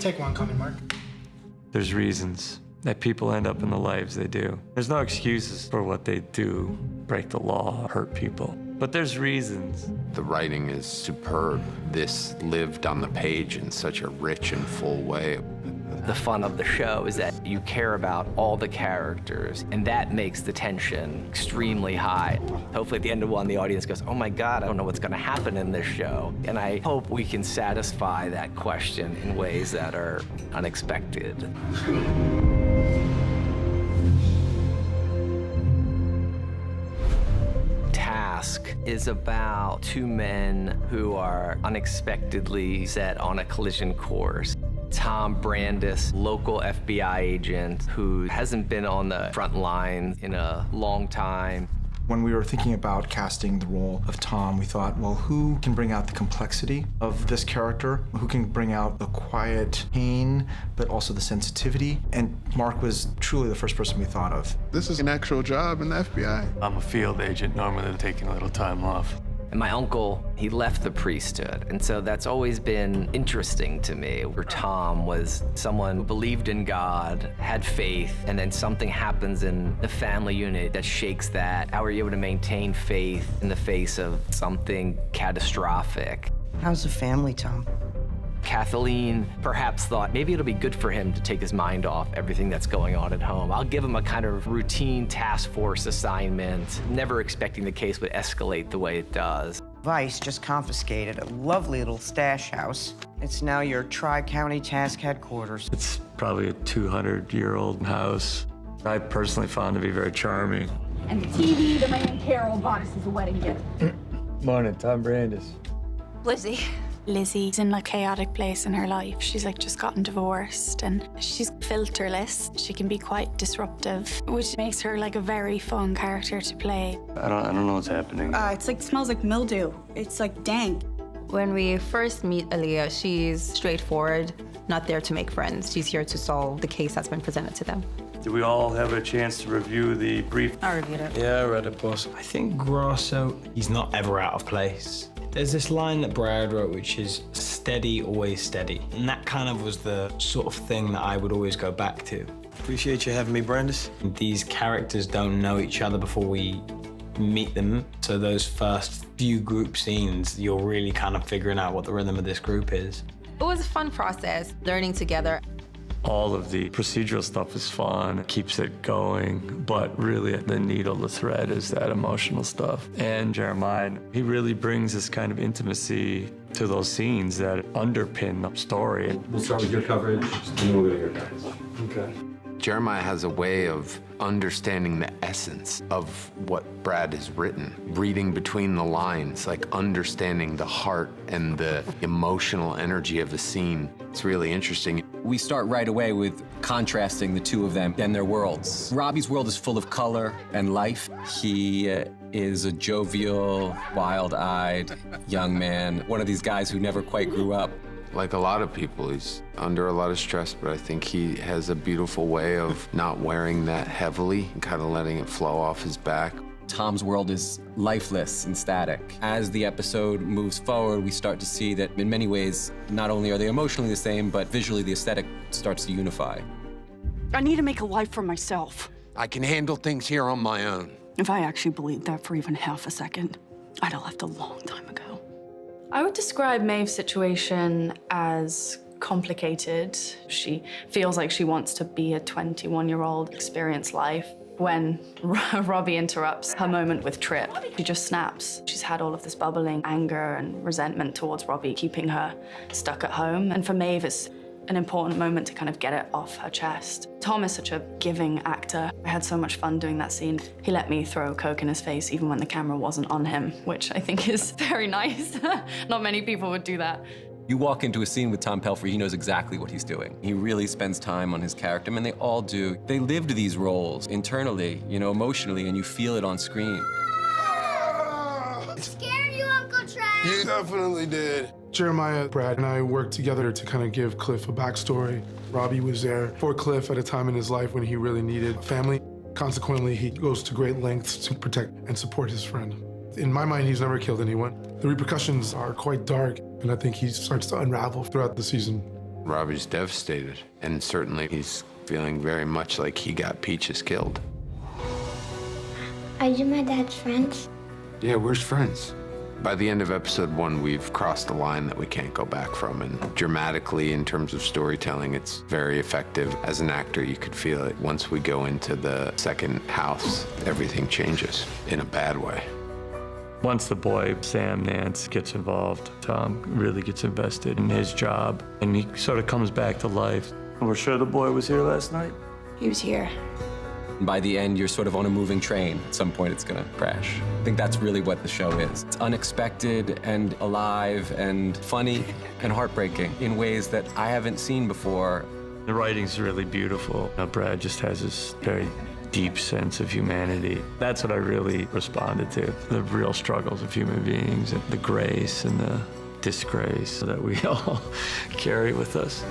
Take one, Connie Mark. There's reasons that people end up in the lives they do. There's no excuses for what they do, break the law, hurt people. But there's reasons. The writing is superb. This lived on the page in such a rich and full way. The fun of the show is that you care about all the characters, and that makes the tension extremely high. Hopefully at the end of one, the audience goes, oh my God, I don't know what's gonna happen in this show. And I hope we can satisfy that question in ways that are unexpected. Task is about two men who are unexpectedly set on a collision course. Tom Brandis, local FBI agent who hasn't been on the front line in a long time. When we were thinking about casting the role of Tom, we thought, well, who can bring out the complexity of this character? Who can bring out the quiet pain, but also the sensitivity? And Mark was truly the first person we thought of. This is an actual job in the FBI. I'm a field agent, normally taking a little time off. And my uncle, he left the priesthood, and so that's always been interesting to me. Where Tom was someone who believed in God, had faith, and then something happens in the family unit that shakes that. How are you able to maintain faith in the face of something catastrophic? How's the family, Tom? Kathleen perhaps thought maybe it'll be good for him to take his mind off everything that's going on at home. I'll give him a kind of routine task force assignment, never expecting the case would escalate the way it does. Vice just confiscated a lovely little stash house. It's now your Tri-County Task Headquarters. It's probably a 200-year-old house. I personally found to be very charming. And the TV the man Carol bought us as a wedding gift. Morning, Tom Brandis. Lizzie. Lizzie's in a chaotic place in her life. She's like just gotten divorced and she's filterless. She can be quite disruptive, which makes her like a very fun character to play. I don't know what's happening. It's like, smells like mildew. It's like dank. When we first meet Aaliyah, she's straightforward, not there to make friends. She's here to solve the case that's been presented to them. Did we all have a chance to review the brief? I reviewed it. Yeah, I read it, boss. I think Grosso, he's not ever out of place. There's this line that Brad wrote, which is steady, always steady. And that kind of was the sort of thing that I would always go back to. Appreciate you having me, Brandis. These characters don't know each other before we meet them. So those first few group scenes, you're really kind of figuring out what the rhythm of this group is. It was a fun process, learning together. All of the procedural stuff is fun, keeps it going, but really the needle, the thread is that emotional stuff. And Jeremiah, he really brings this kind of intimacy to those scenes that underpin the story. We'll start with your coverage, and then we'll go to your guys. Okay. Jeremiah has a way of understanding the essence of what Brad has written, reading between the lines, like understanding the heart and the emotional energy of the scene. It's really interesting. We start right away with contrasting the two of them and their worlds. Robbie's world is full of color and life. He is a jovial, wild-eyed young man, one of these guys who never quite grew up. Like a lot of people, he's under a lot of stress, but I think he has a beautiful way of not wearing that heavily and kind of letting it flow off his back. Tom's world is lifeless and static. As the episode moves forward, we start to see that in many ways, not only are they emotionally the same, but visually the aesthetic starts to unify. I need to make a life for myself. I can handle things here on my own. If I actually believed that for even half a second, I'd have left a long time ago. I would describe Maeve's situation as complicated. She feels like she wants to be a 21-year-old, experience life. When Robbie interrupts her moment with Trip, she just snaps. She's had all of this bubbling anger and resentment towards Robbie, keeping her stuck at home. And for Maeve, it's an important moment to kind of get it off her chest. Tom is such a giving actor. I had so much fun doing that scene. He let me throw Coke in his face even when the camera wasn't on him, which I think is very nice. Not many people would do that. You walk into a scene with Tom Pelphrey, he knows exactly what he's doing. He really spends time on his character, and they all do. They lived these roles internally, you know, emotionally, and you feel it on screen. Scared you, Uncle Trav? You definitely did. Jeremiah, Brad, and I worked together to kind of give Cliff a backstory. Robbie was there for Cliff at a time in his life when he really needed family. Consequently, he goes to great lengths to protect and support his friend. In my mind, he's never killed anyone. The repercussions are quite dark, and I think he starts to unravel throughout the season. Robbie's devastated, and certainly he's feeling very much like he got Peaches killed. Are you my dad's friends? Yeah, we're friends. By the end of episode 1, we've crossed a line that we can't go back from, and dramatically, in terms of storytelling, it's very effective. As an actor, you could feel it. Once we go into the second house, everything changes in a bad way. Once the boy, Sam Nance, gets involved, Tom really gets invested in his job, and he sort of comes back to life. We're sure the boy was here last night? He was here. By the end, you're sort of on a moving train. At some point, it's gonna crash. I think that's really what the show is. It's unexpected and alive and funny and heartbreaking in ways that I haven't seen before. The writing's really beautiful. Brad just has this very deep sense of humanity. That's what I really responded to, the real struggles of human beings, and the grace and the disgrace that we all carry with us.